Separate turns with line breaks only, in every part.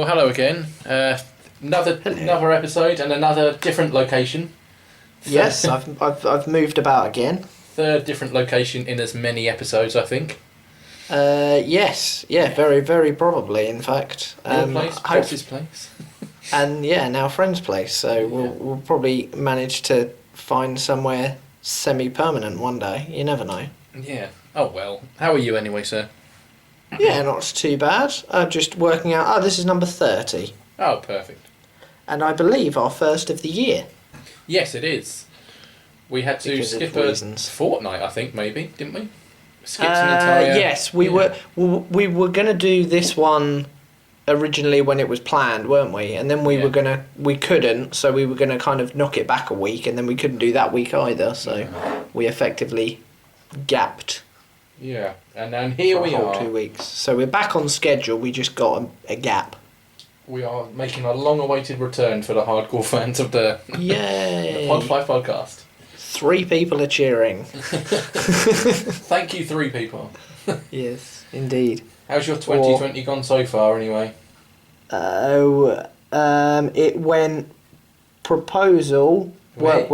Well, hello again. Another episode and another different location.
Yes, I've moved about again.
Third different location in as many episodes, I think.
Yes, very, very probably. In fact,
Your place, Boss's place,
and now friend's place. So we'll probably manage to find somewhere semi-permanent one day. You never know.
Yeah. Oh well. How are you anyway, sir?
Yeah, not too bad. I'm just working out. Oh, this is number 30.
Oh, perfect.
And I believe our first of the year.
Yes, it is. We had to skip a fortnight, I think, maybe, didn't we? Skipped an entire...
Yes, we were going to do this one originally when it was planned, weren't we? And then we couldn't, so we were going to kind of knock it back a week, and then we couldn't do that week either, so we effectively gapped.
Yeah, and then here we are.
2 weeks. So we're back on schedule, we just got a gap.
We are making a long-awaited return for the hardcore fans of the Pod 5 podcast.
3 people are cheering.
Thank you, 3 people.
Yes, indeed.
How's your 2020 gone so far, anyway?
It went proposal, work.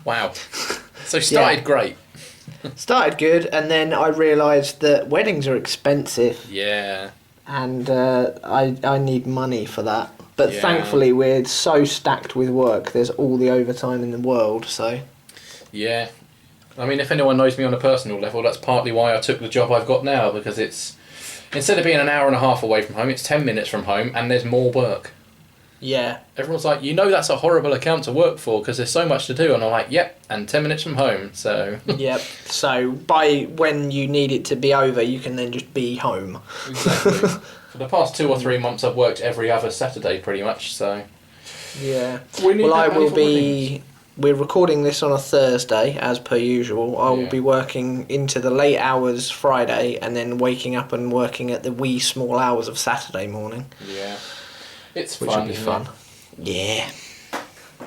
Wow. So started great.
Started good, and then I realised that weddings are expensive.
Yeah.
And I need money for that. But thankfully we're so stacked with work, there's all the overtime in the world, so...
Yeah. I mean, if anyone knows me on a personal level, that's partly why I took the job I've got now, because it's... Instead of being an hour and a half away from home, it's 10 minutes from home, and there's more work.
Yeah.
Everyone's like, that's a horrible account to work for, because there's so much to do, and I'm like, yep, and 10 minutes from home, so...
Yep, so when you need it to be over, you can then just be home.
Exactly. For the past 2 or 3 months, I've worked every other Saturday, pretty much, so...
Yeah. We're recording this on a Thursday, as per usual. I will be working into the late hours Friday, and then waking up and working at the wee small hours of Saturday morning.
Yeah. It's
fun. Which will be fun. Yeah.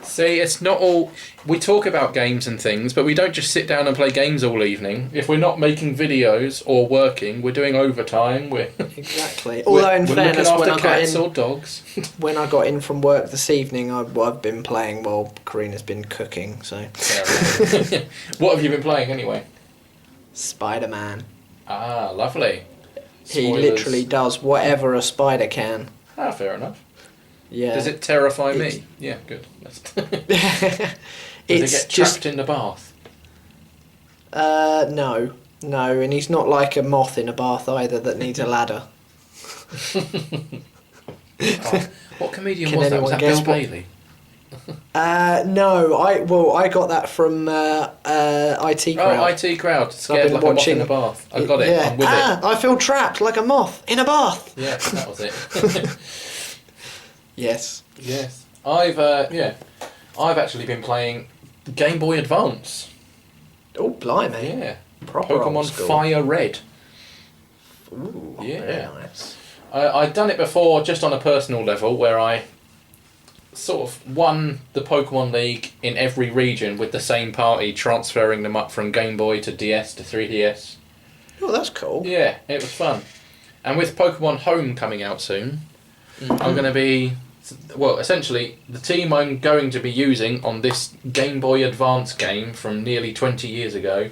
See, it's not all... We talk about games and things, but we don't just sit down and play games all evening. If we're not making videos or working, we're doing overtime.
Exactly. Although, in fairness,
looking after cats or dogs.
When I got in from work this evening, I've been playing while Karina's been cooking, so...
What have you been playing, anyway?
Spider-Man.
Ah, lovely.
He literally does whatever a spider can.
Ah, fair enough.
Yeah.
Does it terrify me? Yeah, good. Does it get trapped in the bath?
No, and he's not like a moth in a bath either that needs a ladder.
What comedian was that? Was that Bill Bailey?
No, I got that from IT Crowd.
Oh, IT Crowd. Scared like a moth in a bath. I got it.
Yeah.
I'm with it.
I feel trapped like a moth in a bath.
Yeah, that was it.
Yes.
I've actually been playing Game Boy Advance.
Oh, blimey.
Yeah.
Proper
Pokemon Fire Red.
Ooh, very nice.
I'd done it before just on a personal level where I sort of won the Pokemon League in every region with the same party, transferring them up from Game Boy to DS to 3DS.
Oh, that's cool.
Yeah, it was fun. And with Pokemon Home coming out soon, I'm going to be... Well, essentially, the team I'm going to be using on this Game Boy Advance game from nearly 20 years ago,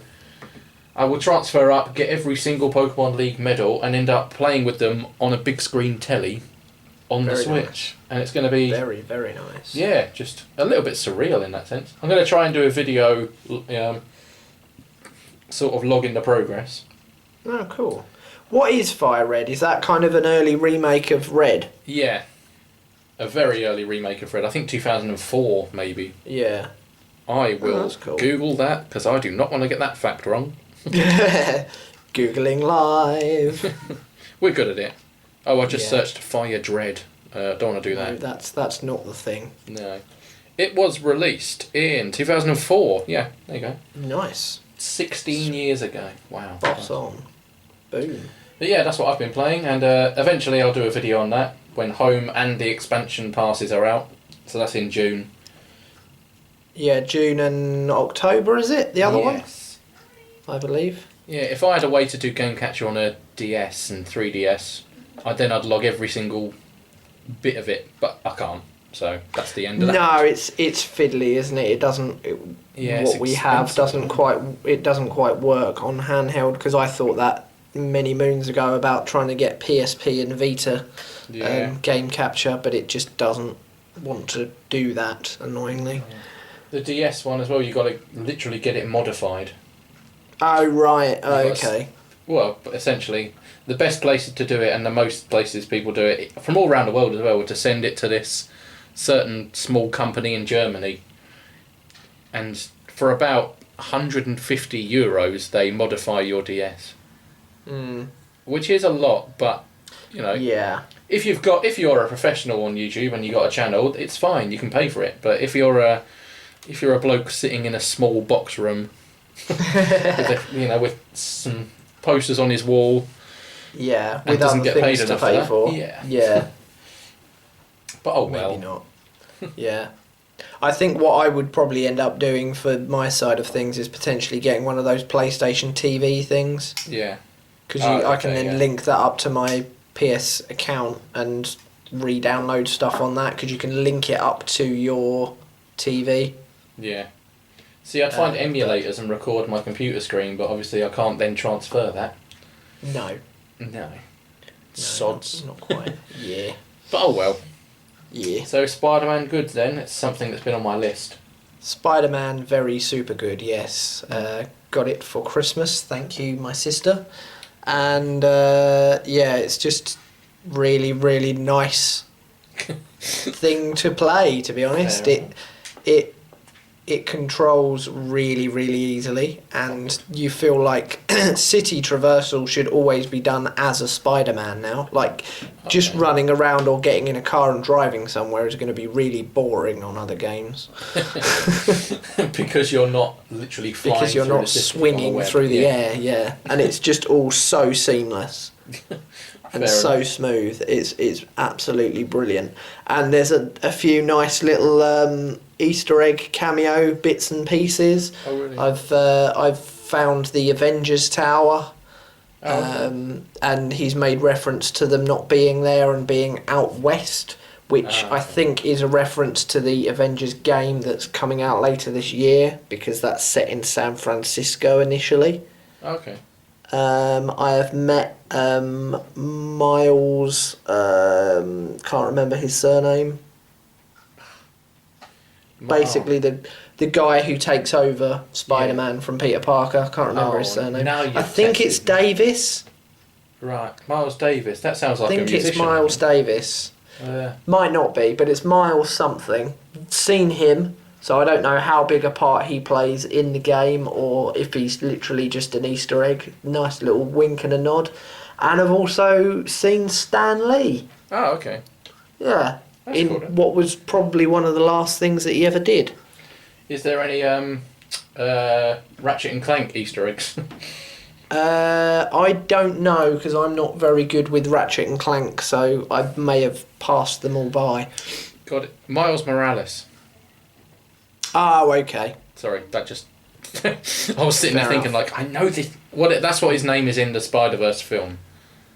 I will transfer up, get every single Pokemon League medal, and end up playing with them on a big screen telly on the Switch.
Nice.
And it's going to be...
Very, very nice.
Yeah, just a little bit surreal in that sense. I'm going to try and do a video, sort of logging the progress.
Oh, cool. What is Fire Red? Is that kind of an early remake of Red?
Yeah. A very early remake of Red. I think 2004, maybe.
Yeah.
I will Google that, because I do not want to get that fact wrong.
Googling live.
We're good at it. Oh, I just searched Fire Dread. Don't want to do that.
No, that's not the thing.
No. It was released in 2004. Yeah, there you go.
Nice.
16 years ago. Wow.
Boss on. Boom.
But yeah, that's what I've been playing, and eventually I'll do a video on that when Home and the expansion passes are out. So that's in June.
Yeah, June and October, is it? The other one?
Yes.
I believe.
Yeah, if I had a way to do Game Catcher on a DS and 3DS, I'd log every single bit of it, but I can't. So that's the end of that.
No, it's fiddly, isn't it? It doesn't. What we have doesn't quite work on handheld, because I thought that many moons ago about trying to get PSP and Vita Game Capture, but it just doesn't want to do that, annoyingly.
The DS one as well, you got to literally get it modified.
Oh right, okay.
Well, essentially, the best places to do it, and the most places people do it from all around the world as well, are to send it to this certain small company in Germany, and for about €150 they modify your DS. Which is a lot, but you know, if you're a professional on YouTube and you got a channel, it's fine, you can pay for it. But if you're a bloke sitting in a small box room with some posters on his wall,
with
doesn't
other
get paid
things to
enough
pay
for
for,
that. But oh well.
Maybe not. Yeah. I think what I would probably end up doing for my side of things is potentially getting one of those PlayStation TV things.
Yeah.
Because I can then link that up to my PS account and re-download stuff on that, because you can link it up to your TV. Yeah.
See, I'd find emulators and record my computer screen, but obviously I can't then transfer that.
No.
Sods.
Not quite. Yeah.
But oh well.
Yeah.
So Spider-Man good then? It's something that's been on my list.
Spider-Man, very super good, yes. Got it for Christmas, thank you, my sister. And it's just really, really nice thing to play, to be honest. It controls really, really easily, and you feel like city traversal should always be done as a Spider-Man now. Like, just running around or getting in a car and driving somewhere is going to be really boring on other games.
Because you're not literally flying.
Because you're
through
not
the system
swinging through the air, and it's just all so seamless. And so smooth. It's absolutely brilliant. And there's a few nice little Easter egg cameo bits and pieces.
Oh really?
I've found the Avengers Tower. And he's made reference to them not being there and being out west, which I think is a reference to the Avengers game that's coming out later this year, because that's set in San Francisco initially.
Okay.
I have met Miles, can't remember his surname. Basically the guy who takes over Spider-Man from Peter Parker. I can't remember his surname. I think it's Davis.
Right, Miles Davis. That sounds like a musician.
I think it's Miles Davis. Might not be, but it's Miles something. Seen him, so I don't know how big a part he plays in the game, or if he's literally just an Easter egg. Nice little wink and a nod. And I've also seen Stan Lee.
Oh, okay.
Yeah. That's in cool, what was probably one of the last things that he ever did.
Is there any Ratchet and Clank Easter eggs?
I don't know, because I'm not very good with Ratchet and Clank, so I may have passed them all by.
Got it. Miles Morales.
Oh, okay.
Sorry, that just... I was sitting there thinking, like, I know this... That's what his name is in the Spider-Verse film.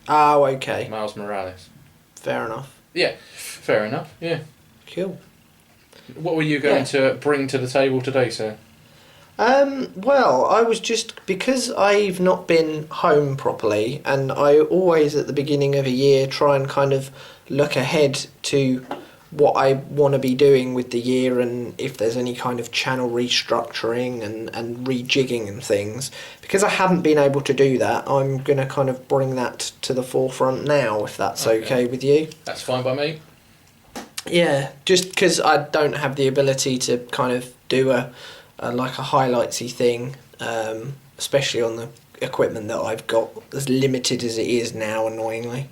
Oh, okay.
Miles Morales.
Fair enough.
Yeah, fair enough, yeah.
Cool.
What were you going to bring to the table today, sir?
Well, I was just... Because I've not been home properly, and I always, at the beginning of a year, try and kind of look ahead to what I want to be doing with the year, and if there's any kind of channel restructuring and rejigging and things. Because I haven't been able to do that, I'm going to kind of bring that to the forefront now, if that's okay with you.
That's fine by me.
Yeah, just because I don't have the ability to kind of do a highlightsy thing, especially on the equipment that I've got, as limited as it is now, annoyingly.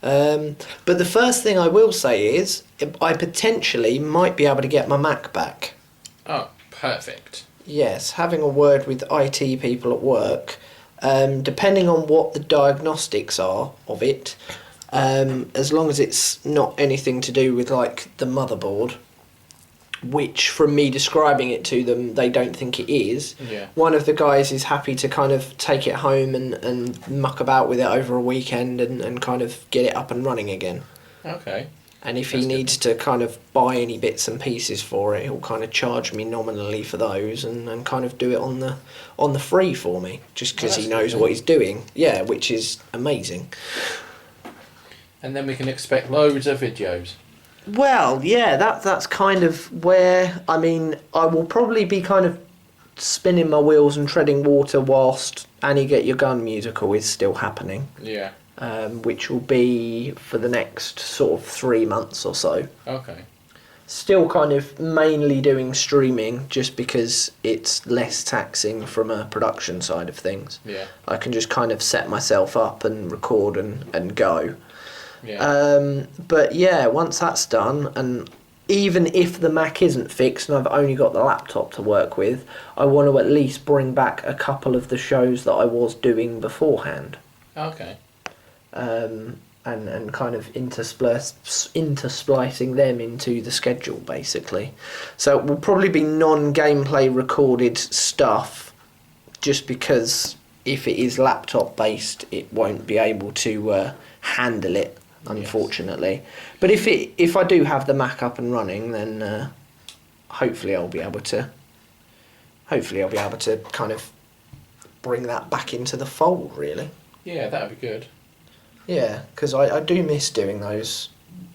But the first thing I will say is I potentially might be able to get my Mac back.
Oh, perfect.
Yes, having a word with IT people at work, depending on what the diagnostics are of it, as long as it's not anything to do with like the motherboard, which from me describing it to them, they don't think it is.
Yeah.
One of the guys is happy to kind of take it home and muck about with it over a weekend and kind of get it up and running again.
Okay.
And if he needs to kind of buy any bits and pieces for it, he'll kind of charge me nominally for those and kind of do it on the free for me, just because he knows what he's doing. Yeah, which is amazing.
And then we can expect loads of videos.
Well, yeah, that's kind of where, I mean, I will probably be kind of spinning my wheels and treading water whilst Annie Get Your Gun musical is still happening.
Yeah.
Which will be for the next sort of 3 months or so.
Okay.
Still kind of mainly doing streaming just because it's less taxing from a production side of things.
Yeah.
I can just kind of set myself up and record and go.
Yeah.
But yeah, once that's done, and even if the Mac isn't fixed and I've only got the laptop to work with, I want to at least bring back a couple of the shows that I was doing beforehand.
Okay.
And kind of intersplicing them into the schedule, basically. So it will probably be non-gameplay recorded stuff, just because if it is laptop-based, it won't be able to handle it, unfortunately. Yes. But if I do have the Mac up and running, then hopefully I'll be able to kind of bring that back into the fold, really.
Yeah, that'd be good.
Yeah, because I do miss doing those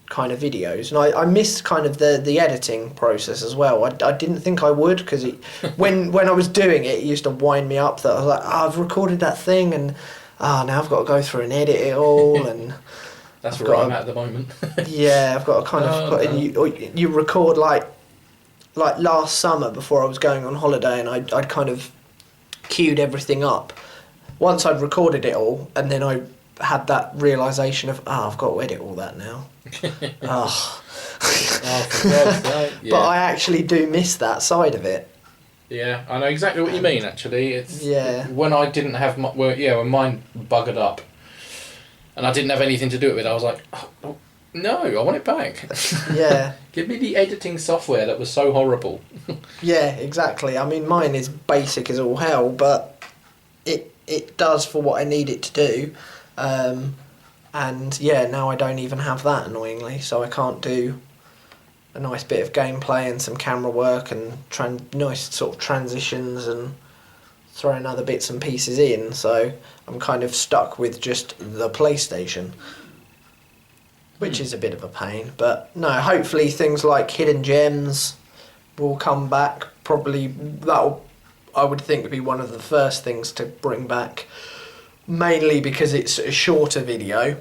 kind of videos, and I miss kind of the editing process as well. I didn't think I would, because when I was doing it, it used to wind me up that I was like, I've recorded that thing, and now I've got to go through and edit it all, and
that's where I'm at the moment.
Yeah, I've got to kind of put in. You record like last summer before I was going on holiday, and I'd kind of queued everything up. Once I'd recorded it all, and then I had that realisation of, I've got to edit all that now.
Oh, for God's sake. Yeah.
But I actually do miss that side of it.
Yeah, I know exactly what you mean, actually. It's when I didn't have when mine buggered up and I didn't have anything to do with it, I was like, oh, no, I want it back.
Yeah.
Give me the editing software that was so horrible.
Yeah, exactly. I mean, mine is basic as all hell, but it does for what I need it to do. And yeah, now I don't even have that, annoyingly, so I can't do a nice bit of gameplay and some camera work and nice sort of transitions and throwing other bits and pieces in, so I'm kind of stuck with just the PlayStation, which is a bit of a pain. But no, hopefully things like Hidden Gems will come back. Probably that'll, I would think, be one of the first things to bring back, mainly because it's a shorter video,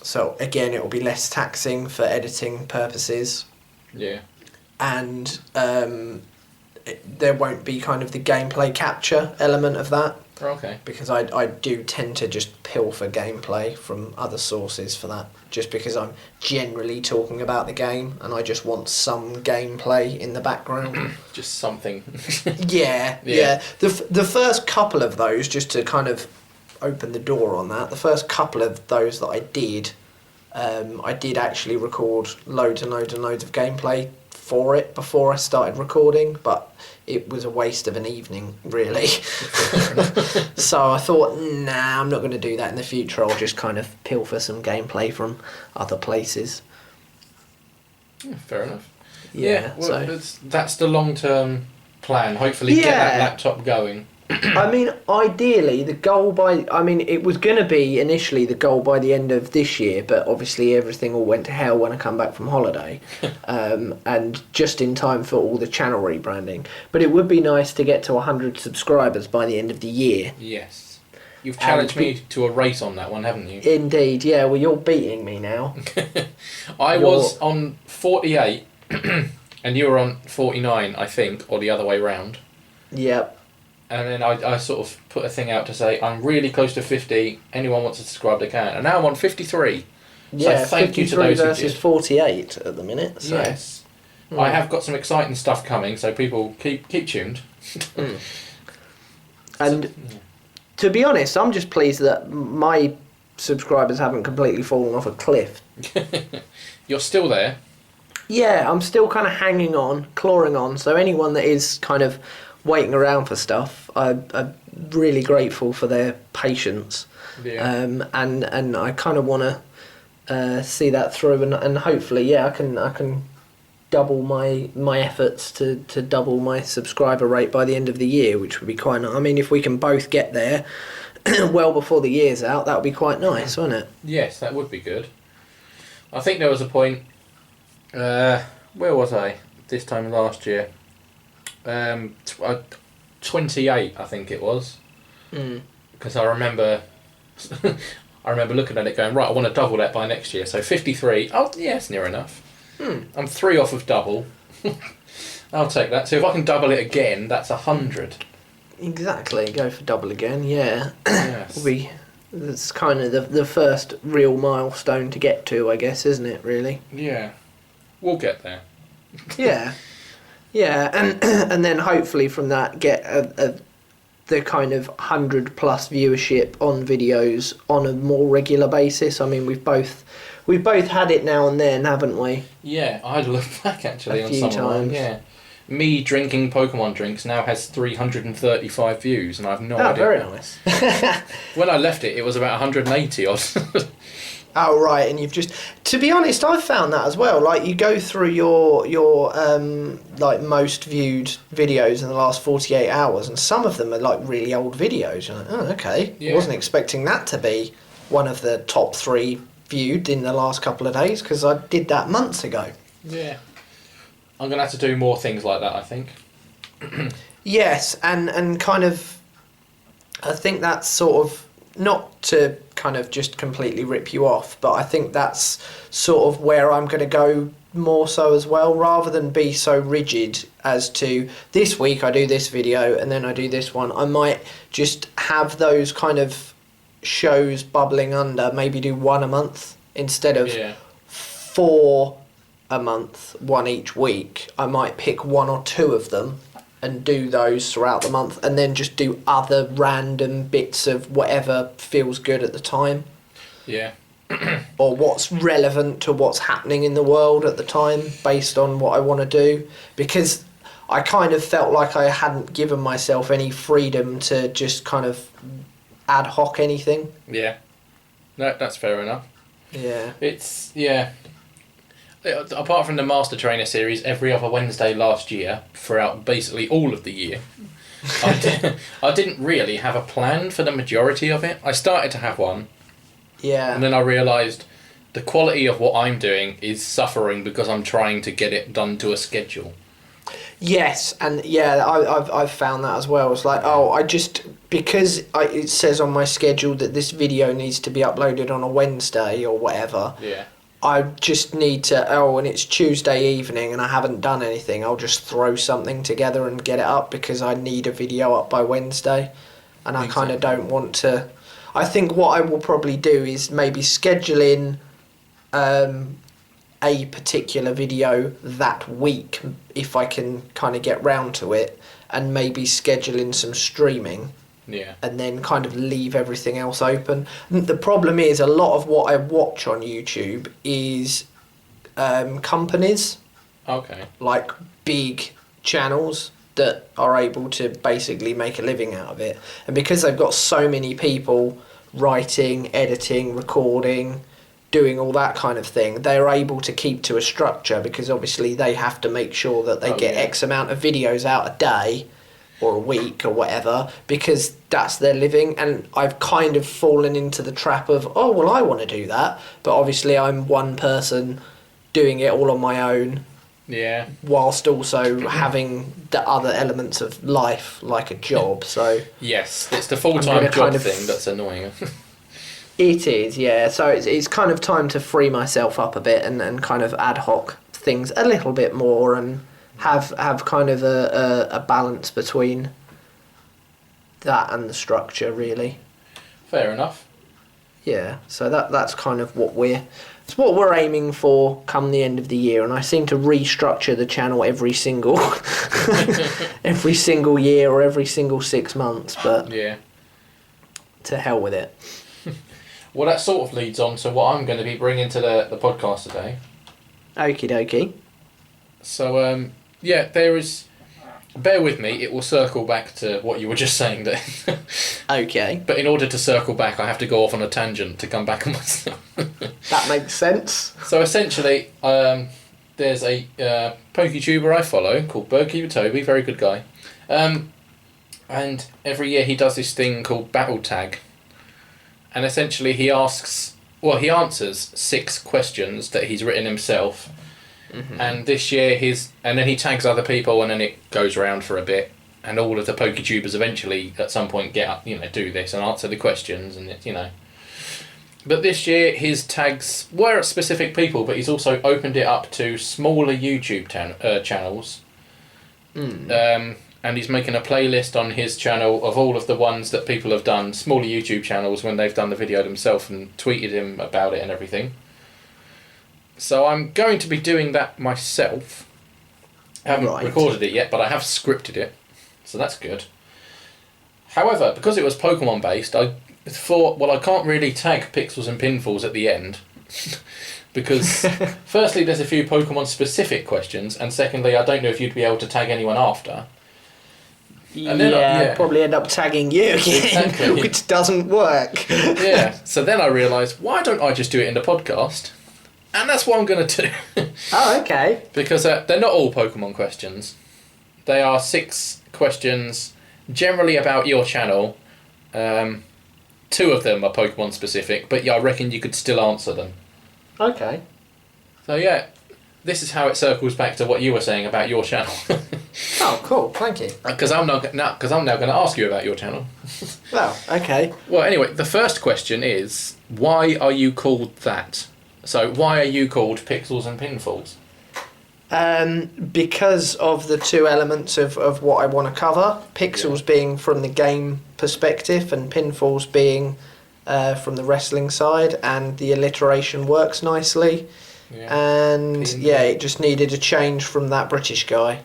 so again it will be less taxing for editing purposes.
Yeah.
And there won't be kind of the gameplay capture element of that.
Okay.
Because I do tend to just pilfer gameplay from other sources for that, just because I'm generally talking about the game and I just want some gameplay in the background.
Just something.
Yeah. The first couple of those, just to kind of open the door on that, the first couple of those that I did actually record loads and loads and loads of gameplay for it before I started recording, but it was a waste of an evening, really. So I thought, nah, I'm not going to do that in the future. I'll just kind of pilfer some gameplay from other places.
Yeah, fair enough.
Yeah,
well, that's the long-term plan. Hopefully get that laptop going.
I mean, ideally, it was going to be initially the goal by the end of this year, but obviously everything all went to hell when I come back from holiday, and just in time for all the channel rebranding. But it would be nice to get to 100 subscribers by the end of the year.
Yes. You've challenged me to a race on that one, haven't you?
Indeed, yeah. Well, you're beating me now.
I was on 48, and you were on 49, I think, or the other way round.
Yep.
And then I sort of put a thing out to say, I'm really close to 50, anyone wants to subscribe, they can. And now I'm on 53.
Yeah,
so thank you to those
versus
who did.
48 at the minute. So.
Yes. I have got some exciting stuff coming, so people keep tuned.
And to be honest, I'm just pleased that my subscribers haven't completely fallen off a cliff.
You're still there.
Yeah, I'm still kind of hanging on, clawing on. So anyone that is kind of waiting around for stuff, I'm really grateful for their patience.
Yeah.
And I kind of want to see that through, and hopefully, yeah, I can double my efforts to double my subscriber rate by the end of the year, which would be quite nice. I mean, if we can both get there well before the year's out, that would be quite nice, wouldn't it?
Yes, that would be good. I think there was a point. Where was I this time last year? 28, I think it was. Because I remember, I remember looking at it going, right, I want to double that by next year. So 53. Oh, yeah, it's near enough. I'm 3 off of double. I'll take that. So if I can double it again, that's 100.
Exactly. Go for double again. Yeah.
Yes.
That's kind of the first real milestone to get to, I guess, isn't it? Really.
Yeah. We'll get there.
Yeah. Yeah, and then hopefully from that get the kind of 100+ viewership on videos on a more regular basis. I mean, we've both had it now and then, haven't we?
Yeah, I had a look back actually on
few
some of them.
times.
Yeah. Me drinking Pokemon drinks now has 335 views, and I have no idea.
Oh, very nice.
When I left it, it was about 180 odd.
Oh, right, and you've just... To be honest, I've found that as well. Like, you go through your like, most viewed videos in the last 48 hours, and some of them are, like, really old videos. You're like, oh, okay.
Yeah.
I wasn't expecting that to be one of the top 3 viewed in the last couple of days, because I did that months ago.
Yeah. I'm going to have to do more things like that, I think.
Yes, and kind of... I think that's sort of... Not to kind of just completely rip you off, but I think that's sort of where I'm going to go more so as well, rather than be so rigid as to this week I do this video and then I do this one. I might just have those kind of shows bubbling under, maybe do 1 a month instead of 4 a month, 1 each week. I might pick 1 or 2 of them and do those throughout the month, and then just do other random bits of whatever feels good at the time.
Yeah.
Or what's relevant to what's happening in the world at the time, based on what I want to do. Because I kind of felt like I hadn't given myself any freedom to just kind of ad hoc anything.
Yeah. No, that's fair enough.
Yeah.
It's, yeah. Apart from the Master Trainer series every other Wednesday last year, throughout basically all of the year, I didn't really have a plan for the majority of it. I started to have one.
Yeah.
And then I realised the quality of what I'm doing is suffering because I'm trying to get it done to a schedule.
Yes, and yeah, I've found that as well. It's like, oh, because it says on my schedule that this video needs to be uploaded on a Wednesday or whatever.
Yeah.
I just need to, and it's Tuesday evening and I haven't done anything, I'll just throw something together and get it up because I need a video up by Wednesday. And I kind of don't want to... I think what I will probably do is maybe schedule in a particular video that week, if I can kind of get round to it, and maybe schedule in some streaming.
Yeah.
And then kind of leave everything else open. The problem is a lot of what I watch on YouTube is companies.
Okay.
Like big channels that are able to basically make a living out of it. And because they've got so many people writing, editing, recording, doing all that kind of thing, they're able to keep to a structure, because obviously they have to make sure that they get X amount of videos out a day or a week or whatever, because that's their living. And I've kind of fallen into the trap of, oh, well, I want to do that, but obviously I'm one person doing it all on my own.
Yeah.
Whilst also having the other elements of life, like a job. So
yes, it's the full-time job thing that's annoying.
It is, yeah. So it's kind of time to free myself up a bit and kind of ad hoc things a little bit more, and have kind of a balance between that and the structure, really.
Fair enough.
Yeah, so that's kind of what we're aiming for come the end of the year, and I seem to restructure the channel every single every single year or every single 6 months, but
yeah,
to hell with it.
Well, that sort of leads on to what I'm going to be bringing to the podcast today.
Okie dokie.
So, yeah, there is... Bear with me, it will circle back to what you were just saying there.
Okay.
But in order to circle back, I have to go off on a tangent to come back on myself.
That makes sense.
So essentially, there's a PokéTuber I follow called Birdkeeper Toby, very good guy. And every year he does this thing called Battle Tag. And essentially he answers 6 questions that he's written himself. Mm-hmm. And this year and then he tags other people, and then it goes around for a bit, and all of the PokéTubers eventually at some point get up, do this and answer the questions, and But this year his tags were at specific people, but he's also opened it up to smaller YouTube channels. And he's making a playlist on his channel of all of the ones that people have done, smaller YouTube channels, when they've done the video themselves, and tweeted him about it and everything. So I'm going to be doing that myself. I haven't recorded it yet, but I have scripted it, so that's good. However, because it was Pokemon based, I thought, well, I can't really tag Pixels and Pinfalls at the end. Because firstly, there's a few Pokemon specific questions, and secondly, I don't know if you'd be able to tag anyone after.
And then I'd probably end up tagging you again, exactly. Which doesn't work.
Yeah, so then I realised, why don't I just do it in the podcast? And that's what I'm going to do.
Oh, okay.
Because they're not all Pokemon questions. They are 6 questions, generally about your channel. 2 of them are Pokemon specific, but yeah, I reckon you could still answer them.
Okay.
So yeah, this is how it circles back to what you were saying about your channel.
Oh, cool. Thank you.
Because I'm now going to ask you about your channel.
Well, okay.
Well, anyway, the first question is, why are you called that? So, why are you called Pixels and Pinfalls?
Because of the 2 elements of what I want to cover. Pixels being from the game perspective, and Pinfalls being from the wrestling side, and the alliteration works nicely. Yeah. And it just needed a change from that British guy.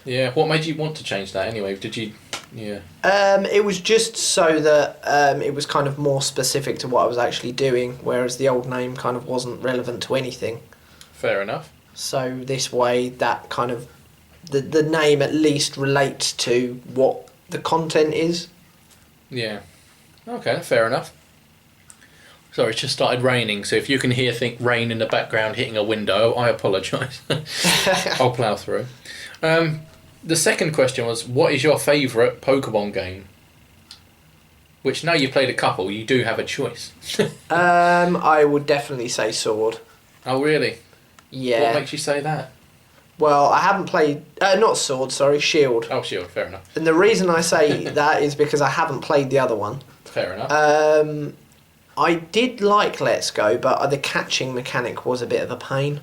Yeah, what made you want to change that anyway? Did you... Yeah.
It was just so that it was kind of more specific to what I was actually doing, whereas the old name kind of wasn't relevant to anything.
Fair enough.
So this way, that kind of... The name at least relates to what the content is.
Yeah. Okay, fair enough. Sorry, it's just started raining, so if you can hear rain in the background hitting a window, I apologise. I'll plough through. The second question was, what is your favourite Pokemon game? Which, now you've played a couple, you do have a choice.
I would definitely say Sword.
Oh, really?
Yeah.
What makes you say that?
Well, I haven't played... not Sword, sorry, Shield.
Oh, Shield, fair enough.
And the reason I say that is because I haven't played the other one.
Fair enough.
I did like Let's Go, but the catching mechanic was a bit of a pain.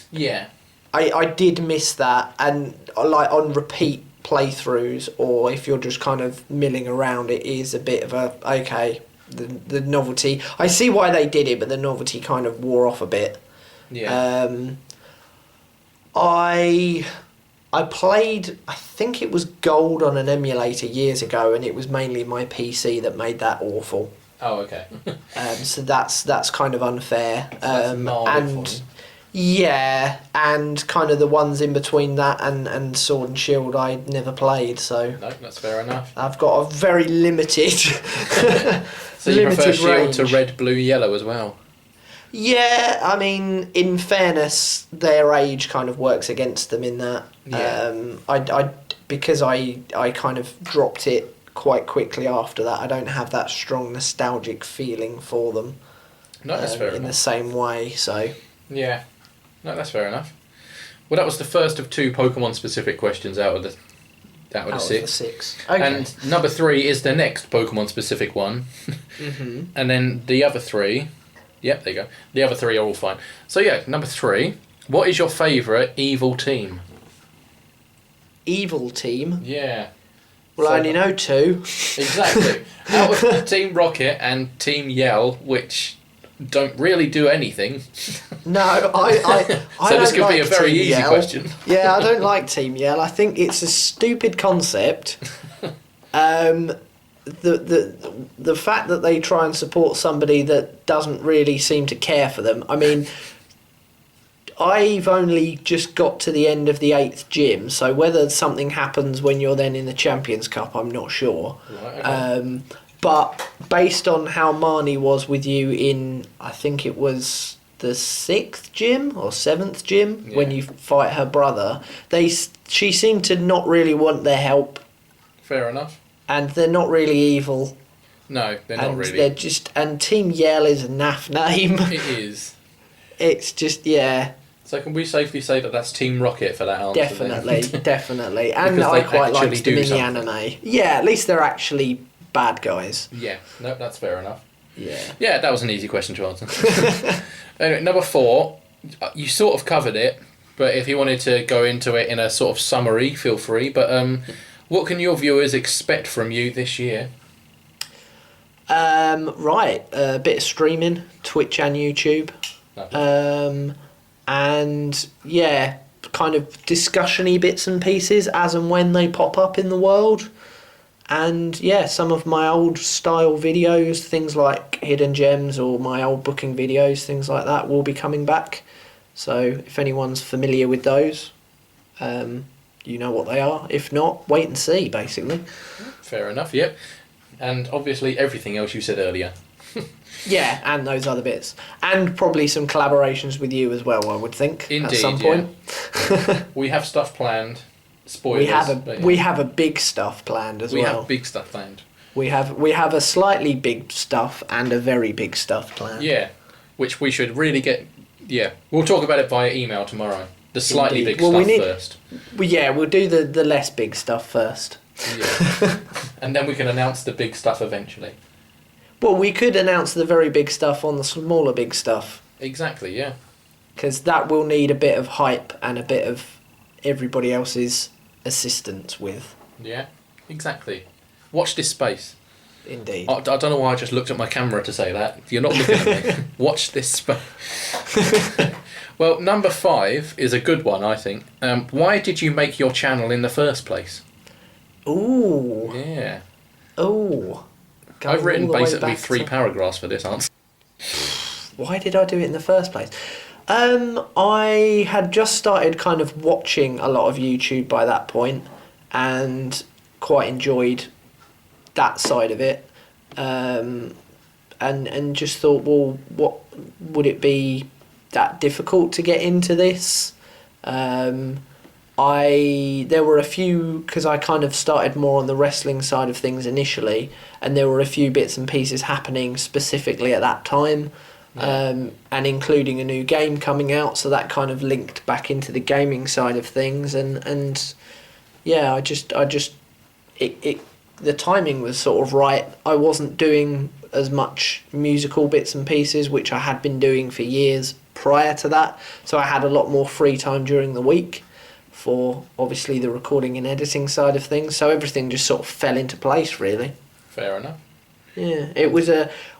Yeah.
I did miss that, and like on repeat playthroughs, or if you're just kind of milling around, it is a bit of a, the novelty. I see why they did it, but the novelty kind of wore off a bit.
Yeah.
I played, I think it was Gold on an emulator years ago, and it was mainly my PC that made that awful.
Oh, okay.
So that's kind of unfair.
And
yeah, and kind of the ones in between that and Sword and Shield I never played, so...
No, that's fair enough.
I've got a very limited
So you prefer Shield to Red, Blue, Yellow as well?
Yeah, I mean, in fairness, their age kind of works against them in that. Yeah. Because I kind of dropped it quite quickly after that, I don't have that strong nostalgic feeling for them.
No, that's fair enough.
In the same way, so...
Yeah. No, that's fair enough. Well, that was the first of 2 Pokemon-specific questions out of the 6.
Okay.
And number 3 is the next Pokemon-specific one.
Mm-hmm.
And then the other 3... Yep, there you go. The other 3 are all fine. So yeah, number 3. What is your favourite evil team?
Evil team?
Yeah.
Well, I only know 2.
Exactly. Out of Team Rocket and Team Yell, which... don't really do anything.
No, I
so this could
like
be a very
Team
easy
Yell.
question.
Yeah, I don't like Team Yell. I think it's a stupid concept. The fact that they try and support somebody that doesn't really seem to care for them. I mean, I've only just got to the end of the 8th gym, so whether something happens when you're then in the Champions Cup, I'm not sure.
Right, okay.
But based on how Marnie was with you in, I think it was the 6th gym or 7th gym when you fight her brother, she seemed to not really want their help.
Fair enough.
And they're not really evil.
No, they're not really.
They're just, and Team Yell is a naff name.
It is.
It's just, yeah.
So can we safely say that that's Team Rocket for that answer?
Definitely,
then?
definitely. And
Because
I
they
quite
actually
liked them in
do
the
something.
anime. Yeah, at least they're actually bad guys.
Yeah, no, that's fair enough.
Yeah.
Yeah, that was an easy question to answer. Anyway, number 4, you sort of covered it, but if you wanted to go into it in a sort of summary, feel free. But what can your viewers expect from you this year?
Right, a bit of streaming, Twitch and YouTube. And yeah, kind of discussion-y bits and pieces as and when they pop up in the world. And yeah, some of my old style videos, things like Hidden Gems or my old booking videos, things like that will be coming back. So if anyone's familiar with those, you know what they are. If not, wait and see, basically.
Fair enough, yep. And obviously everything else you said earlier.
Yeah, and those other bits. And probably some collaborations with you as well, I would think.
Indeed,
at some point.
Yeah. We have stuff planned. Spoilers.
We have a big stuff planned as well.
We have big stuff planned.
We have a slightly big stuff and a very big stuff planned.
Yeah, which we should really get... Yeah, we'll talk about it via email tomorrow. The slightly
Indeed.
big stuff first.
We'll do the less big stuff first.
Yeah. And then we can announce the big stuff eventually.
Well, we could announce the very big stuff on the smaller big stuff.
Exactly, yeah.
Because that will need a bit of hype and a bit of everybody else's assistance with.
Yeah, exactly. Watch this space.
Indeed.
I don't know why I just looked at my camera to say that. You're not looking at me. Watch this space. Well, number 5 is a good one, I think. Why did you make your channel in the first place?
Ooh.
Yeah.
Ooh.
I've written basically 3 paragraphs for this answer.
Why did I do it in the first place? I had just started kind of watching a lot of YouTube by that point and quite enjoyed that side of it. And just thought, well, what would it be that difficult to get into this? There were a few, because I kind of started more on the wrestling side of things initially, and there were a few bits and pieces happening specifically at that time, and including a new game coming out, so that kind of linked back into the gaming side of things, and yeah, the timing was sort of right. I wasn't doing as much musical bits and pieces, which I had been doing for years prior to that, so I had a lot more free time during the week for obviously the recording and editing side of things, so everything just sort of fell into place, really.
Fair enough.
Yeah, it was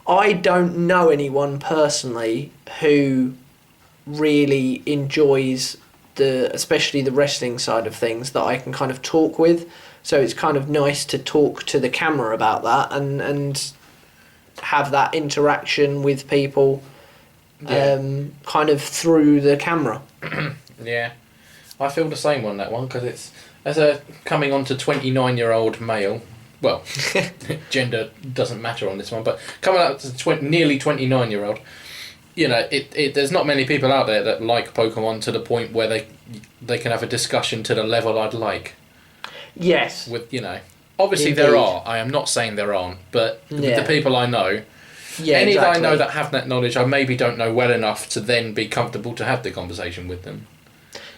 I don't know anyone personally who really enjoys especially the wrestling side of things that I can kind of talk with, so it's kind of nice to talk to the camera about that and have that interaction with people, kind of through the camera.
Yeah. I feel the same on that one, because it's, as a coming on to 29-year-old male, well, gender doesn't matter on this one, but coming up to nearly 29-year-old, you know, there's not many people out there that like Pokemon to the point where they can have a discussion to the level I'd like.
Yes.
With, you know, obviously
Indeed.
There are. I am not saying there aren't, but with the people I know,
any
that I know that have that knowledge, I maybe don't know well enough to then be comfortable to have the conversation with them.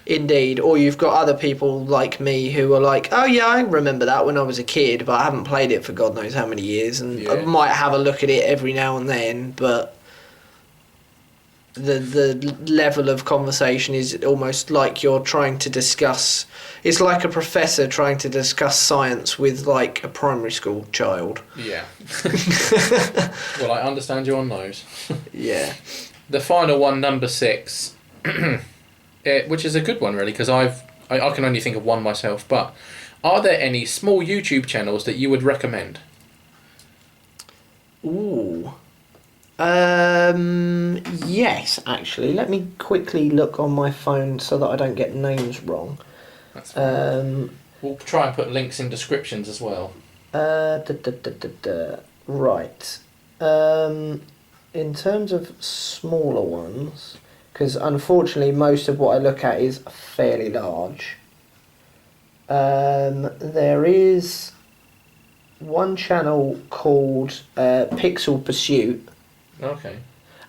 Indeed, or you've got other people like me who are like, oh yeah, I remember that when I was a kid, but I haven't played it for God knows how many years, and I might have a look at it every now and then, but the level of conversation is almost like you're trying to discuss, it's like a professor trying to discuss science with like a primary school child.
Yeah. Well, I understand you on those.
Yeah.
The final one, number 6, which is a good one really, because I can only think of one myself, but are there any small YouTube channels that you would recommend?
Ooh. Yes, actually. Let me quickly look on my phone so that I don't get names wrong.
That's fine. We'll try and put links in descriptions as well.
Right. In terms of smaller ones, because unfortunately most of what I look at is fairly large. There is one channel called Pixel Pursuit.
Okay.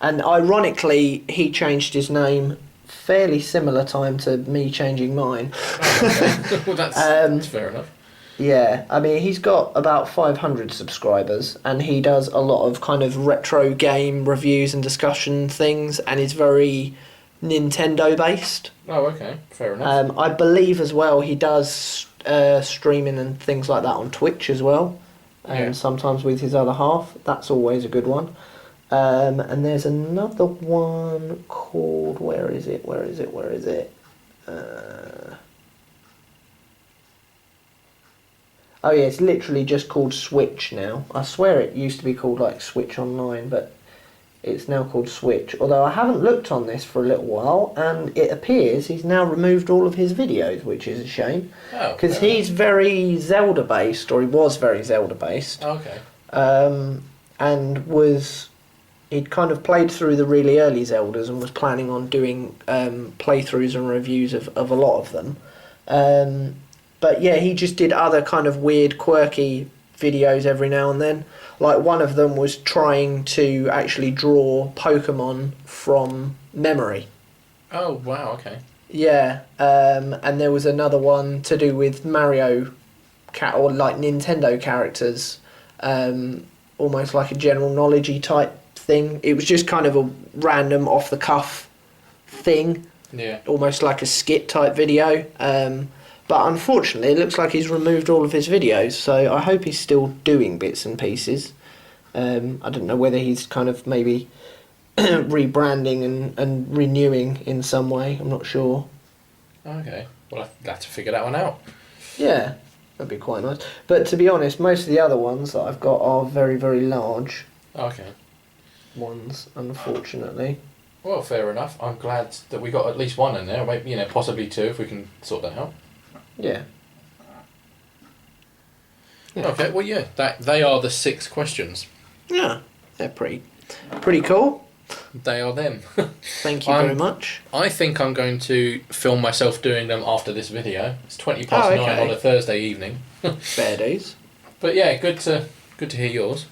And ironically, he changed his name fairly similar time to me changing mine.
Oh, okay. Well, that's fair enough.
Yeah, I mean, he's got about 500 subscribers, and he does a lot of kind of retro game reviews and discussion things, and is very Nintendo based.
Oh, okay, fair enough.
I believe as well he does streaming and things like that on Twitch as well, and sometimes with his other half. That's always a good one. And there's another one called, where is it? Oh yeah, it's literally just called Switch now. I swear it used to be called like Switch Online, but it's now called Switch. Although I haven't looked on this for a little while, and it appears he's now removed all of his videos, which is a shame.
Oh,
because he's very Zelda based, or he was very Zelda based.
Okay.
And he'd kind of played through the really early Zeldas and was planning on doing playthroughs and reviews of a lot of them. But yeah, he just did other kind of weird, quirky videos every now and then. Like one of them was trying to actually draw Pokemon from memory.
Oh, wow, okay.
Yeah, and there was another one to do with Mario or like Nintendo characters, almost like a general knowledge-y type thing. It was just kind of a random off-the-cuff thing.
Yeah. Almost
like a skit type video. But unfortunately, it looks like he's removed all of his videos, so I hope he's still doing bits and pieces. I don't know whether he's kind of maybe rebranding and renewing in some way. I'm not sure.
Okay. Well, I'll have to figure that one out.
Yeah, that'd be quite nice. But to be honest, most of the other ones that I've got are very, very large.
Okay.
Ones, unfortunately.
Well, fair enough. I'm glad that we got at least one in there. Maybe, possibly two if we can sort that out.
Yeah.
Okay, well, yeah, they are the 6 questions.
Yeah, they're pretty cool.
They are them.
Thank you very much.
I think I'm going to film myself doing them after this video. It's 9 on a Thursday evening.
Fair days.
But yeah, good to hear yours.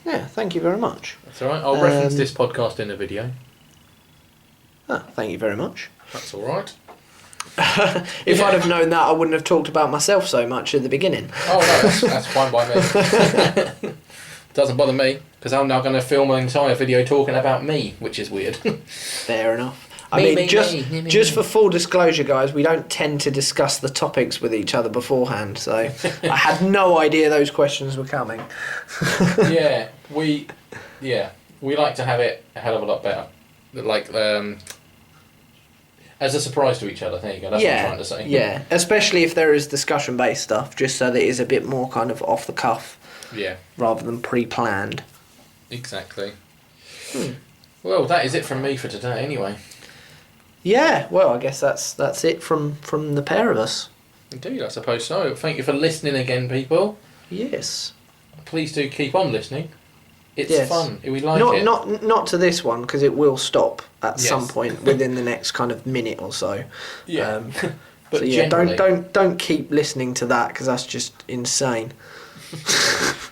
Yeah, thank you very much.
That's all right. I'll reference this podcast in the video.
Thank you very much.
That's all right.
If I'd have known that, I wouldn't have talked about myself so much at the beginning.
Oh no, that's fine by me. Doesn't bother me, because I'm now going to film an entire video talking about me, which is weird.
Fair enough. Just for full disclosure, guys, we don't tend to discuss the topics with each other beforehand, so I had no idea those questions were coming.
we like to have it a hell of a lot better. Like, as a surprise to each other. There you go. That's what I'm trying to say.
Yeah, especially if there is discussion-based stuff, just so that it is a bit more kind of off the cuff.
Yeah.
Rather than pre-planned.
Exactly. Well, that is it from me for today, anyway.
Yeah. Well, I guess that's it from the pair of us.
Indeed, I suppose so. Thank you for listening again, people.
Yes.
Please do keep on listening. It's fun. We like it.
Not to this one, because it will stop at some point within the next kind of minute or so.
Yeah.
But so yeah, don't keep listening to that, because that's just insane.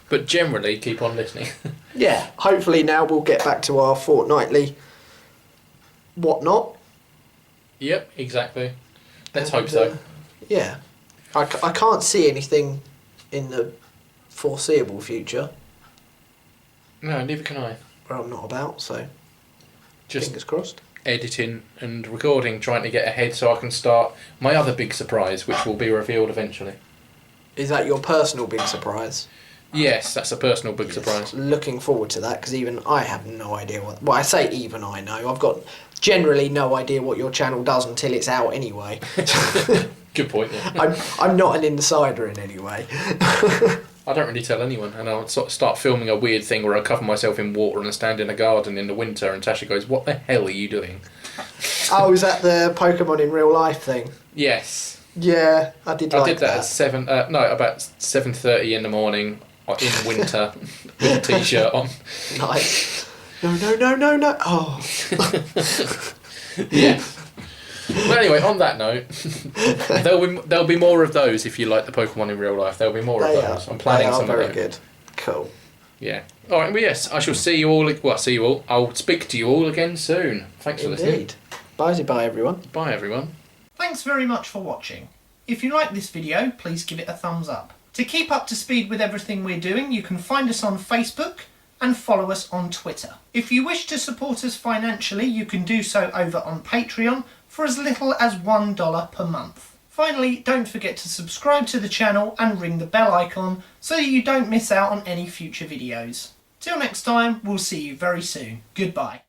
But generally, keep on listening.
Yeah. Hopefully now we'll get back to our fortnightly whatnot.
Yep. Exactly. Let's hope so.
Yeah. I can't see anything in the foreseeable future.
No, neither can I.
Where I'm not about, so
just
fingers crossed.
Editing and recording, trying to get ahead so I can start my other big surprise, which will be revealed eventually.
Is that your personal big surprise?
Yes, that's a personal big surprise.
Looking forward to that, because even I have no idea what... Well, I say even I know. I've got generally no idea what your channel does until it's out anyway.
Good point, yeah.
I'm not an insider in any way.
I don't really tell anyone, and I'll sort of start filming a weird thing where I cover myself in water and I stand in a garden in the winter, and Tasha goes, "What the hell are you doing?"
Oh, is that the Pokemon in real life thing?
Yes.
Yeah, I did
I did that at about 7:30 in the morning in winter with a t-shirt on.
Nice. No. Oh.
Yeah. Well, anyway, on that note, there'll be more of those if you like the Pokemon in real life. There'll be more of those. I'm planning some of them.
Very good. Cool.
Yeah. All right. Well, yes, I shall see you all. Well, see you all. I'll speak to you all again soon. Thanks for listening.
Bye, everyone.
Bye, everyone.
Thanks very much for watching. If you like this video, please give it a thumbs up. To keep up to speed with everything we're doing, you can find us on Facebook and follow us on Twitter. If you wish to support us financially, you can do so over on Patreon for as little as $1 per month. Finally, don't forget to subscribe to the channel and ring the bell icon so that you don't miss out on any future videos. Till next time, we'll see you very soon. Goodbye.